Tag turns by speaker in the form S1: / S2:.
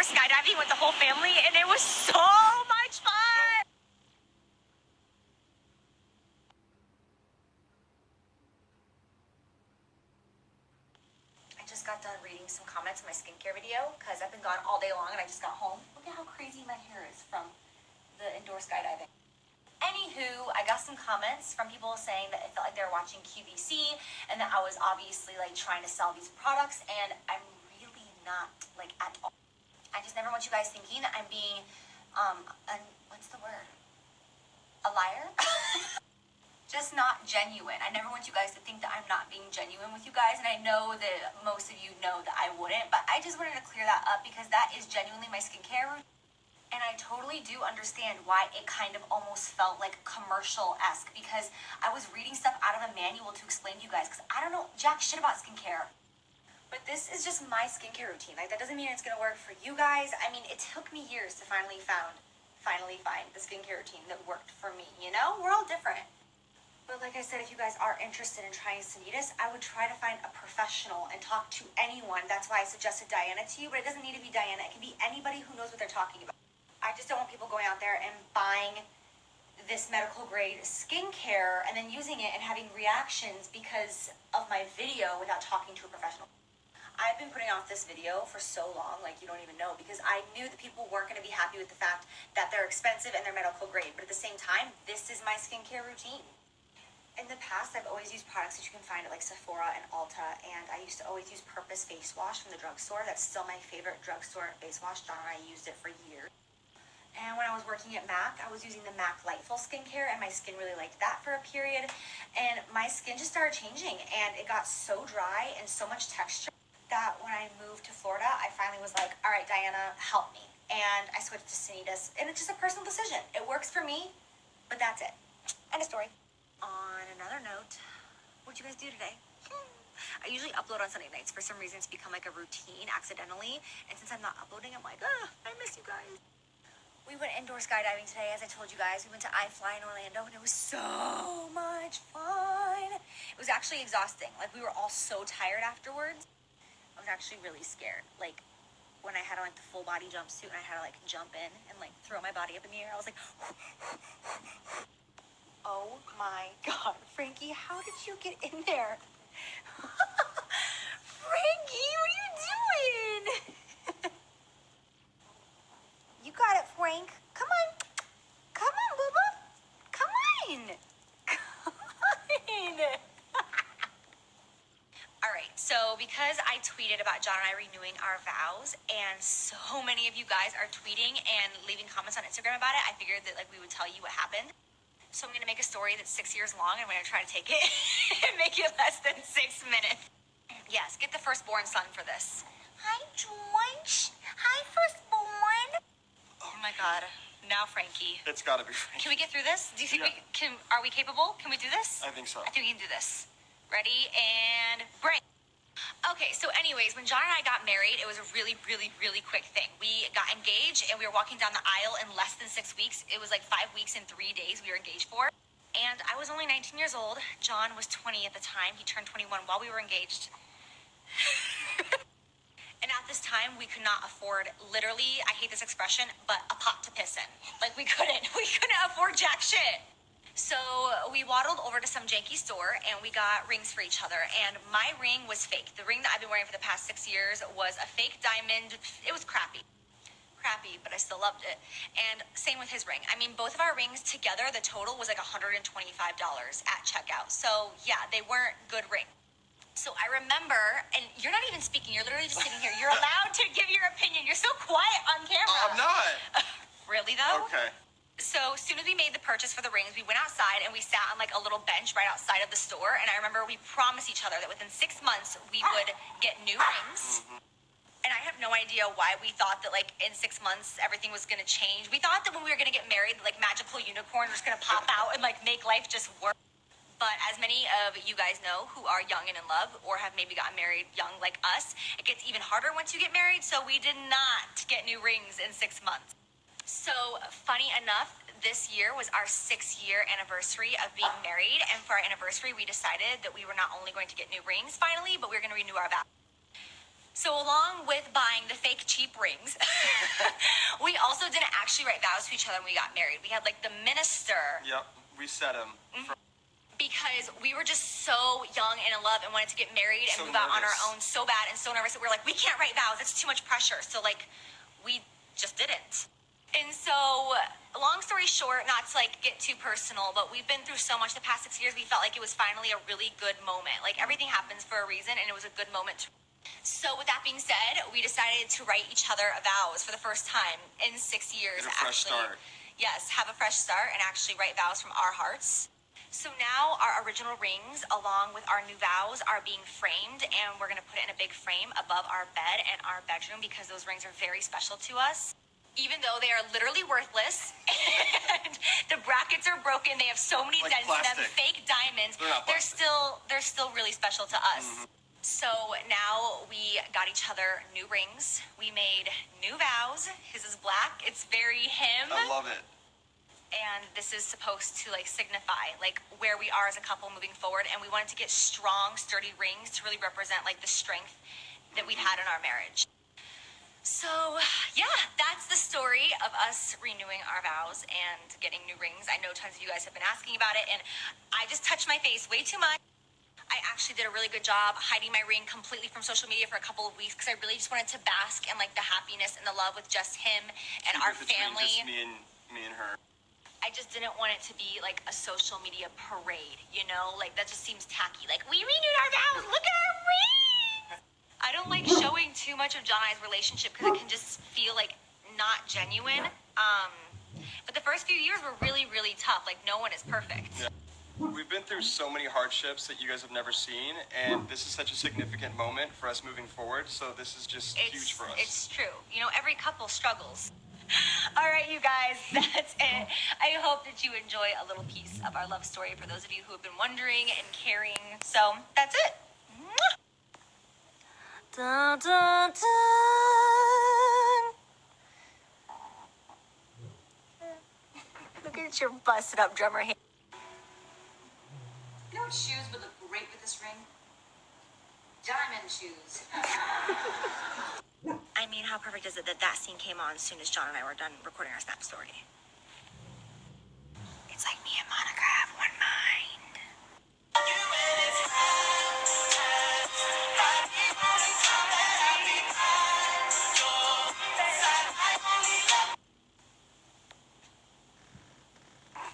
S1: indoor skydiving with the whole family, and it was so much fun. I just got done reading some comments on my skincare video because I've been gone all day long and I just got home. Look at how crazy my hair is from the indoor skydiving. Anywho, I got some comments from people saying that it felt like they were watching QVC and that I was obviously like trying to sell these products, and I'm really not, like, at all. I just never want you guys thinking that I'm being, what's the word? A liar? Just not genuine. I never want you guys to think that I'm not being genuine with you guys, and I know that most of you know that I wouldn't, but I just wanted to clear that up because that is genuinely my skincare routine. And I totally do understand why it kind of almost felt like commercial-esque, because I was reading stuff out of a manual to explain to you guys, because I don't know jack shit about skincare. But this is just my skincare routine. Like, that doesn't mean it's going to work for you guys. I mean, it took me years to finally find the skincare routine that worked for me, you know? We're all different. But like I said, if you guys are interested in trying Sanitas, I would try to find a professional and talk to anyone. That's why I suggested Diana to you, but it doesn't need to be Diana. It can be anybody who knows what they're talking about. I just don't want people going out there and buying this medical grade skincare and then using it and having reactions because of my video without talking to a professional. I've been putting off this video for so long, like you don't even know, because I knew that people weren't going to be happy with the fact that they're expensive and they're medical grade. But at the same time, this is my skincare routine. In the past, I've always used products that you can find at like Sephora and Ulta, and I used to always use Purpose Face Wash from the drugstore. That's still my favorite drugstore face wash. John and I used it for years. And when I was working at MAC, I was using the MAC Lightful skincare, and my skin really liked that for a period. And my skin just started changing, and it got so dry and so much texture that when I moved to Florida, I finally was like, all right, Diana, help me. And I switched to Sanitas, and it's just a personal decision. It works for me, but that's it. End of story. On another note, what'd you guys do today? I usually upload on Sunday nights. For some reason, it's become like a routine accidentally. And since I'm not uploading, I'm like, I miss you guys. We went indoor skydiving today, as I told you guys. We went to iFly in Orlando, and it was so much fun. It was actually exhausting. Like, we were all so tired afterwards. I was actually really scared. Like, when I had on, like, the full body jumpsuit, and I had to, like, jump in and, like, throw my body up in the air, I was like, oh my God, Frankie, how did you get in there? Frankie, what are you doing? You got it, Frank. Come on. Come on, Bubba. Come on. Come on. All right, so because I tweeted about John and I renewing our vows, and so many of you guys are tweeting and leaving comments on Instagram about it, I figured that like we would tell you what happened. So I'm going to make a story that's 6 years long, and I'm going to try to take it and make it less than 6 minutes. Yes, get the firstborn son for this. Hi, George. Hi, firstborn. Oh my God. Now, Frankie.
S2: It's got to be Frankie.
S1: Can we get through this? Do you think are we capable? Can we do this?
S2: I think so.
S1: I think we can do this. Ready and break. Okay, so anyways, when John and I got married, it was a really, really, really quick thing. We got engaged and we were walking down the aisle in less than 6 weeks. It was like 5 weeks and 3 days we were engaged for. And I was only 19 years old. John was 20 at the time. He turned 21 while we were engaged. And at this time, we could not afford, literally, I hate this expression, but a pot to piss in. Like, we couldn't afford jack shit. So we waddled over to some janky store and we got rings for each other. And my ring was fake. The ring that I've been wearing for the past 6 years was a fake diamond. It was crappy, but I still loved it. And same with his ring. I mean, both of our rings together, the total was like $125 at checkout. So yeah, they weren't good rings. So I remember, and you're not even speaking, you're literally just sitting here. You're allowed to give your opinion. You're so quiet on camera.
S2: I'm not.
S1: Really though?
S2: Okay.
S1: So as soon as we made the purchase for the rings, we went outside and we sat on like a little bench right outside of the store. And I remember we promised each other that within 6 months we would get new rings. And I have no idea why we thought that like in 6 months everything was gonna change. We thought that when we were gonna get married, like magical unicorns were just gonna pop out and like make life just work. But as many of you guys know who are young and in love or have maybe gotten married young like us, it gets even harder once you get married. So we did not get new rings in 6 months. So funny enough, this year was our 6-year anniversary of being married. And for our anniversary, we decided that we were not only going to get new rings finally, but we were going to renew our vows. So along with buying the fake cheap rings, we also didn't actually write vows to each other when we got married. We had like the minister.
S2: Yep, we said them.
S1: Because we were just so young and in love and wanted to get married and
S2: So
S1: move out on our
S2: nervous.
S1: own so bad and so nervous that we were like, we can't write vows. It's too much pressure. So like, we just didn't. And so, long story short, not to like get too personal, but we've been through so much the past 6 years. We felt like it was finally a really good moment. Like everything happens for a reason, and it was a good moment. So with that being said, we decided to write each other vows for the first time in 6 years.
S2: Get a fresh start.
S1: Yes, have a fresh start and actually write vows from our hearts. So now our original rings, along with our new vows, are being framed, and we're gonna put it in a big frame above our bed and our bedroom because those rings are very special to us. Even though they are literally worthless and the brackets are broken, they have so many
S2: Like
S1: dents in them,
S2: plastic.
S1: fake diamonds.
S2: They're not
S1: They're
S2: plastic.
S1: still really special to us. So now we got each other new rings. We made new vows. His is black. It's very him.
S2: I love it.
S1: And this is supposed to like signify like where we are as a couple moving forward, and we wanted to get strong, sturdy rings to really represent like the strength that we've had in our marriage. So yeah, that's the story of us renewing our vows and getting new rings. I know tons of you guys have been asking about it, and I just touched my face way too much. I actually did a really good job hiding my ring completely from social media for a couple of weeks because I really just wanted to bask in like the happiness and the love with just him and our
S2: Between
S1: family.
S2: Just me and her.
S1: I just didn't want it to be like a social media parade, you know? Like that just seems tacky. Like, we renewed our vows, look at our ring! I don't like showing too much of John and I's relationship because it can just feel like not genuine. But the first few years were really, really tough. Like, no one is perfect.
S2: Yeah. We've been through so many hardships that you guys have never seen, and this is such a significant moment for us moving forward, so this is just huge for us.
S1: It's true. You know, every couple struggles. All right, you guys, that's it. I hope that you enjoy a little piece of our love story for those of you who have been wondering and caring. So, that's it. Mwah! Dun, dun, dun. Look at your busted up drummer hand.
S3: You know what shoes would look great with this ring? Diamond shoes.
S1: I mean, how perfect is it that that scene came on as soon as John and I were done recording our Snap story? It's like me and Monica.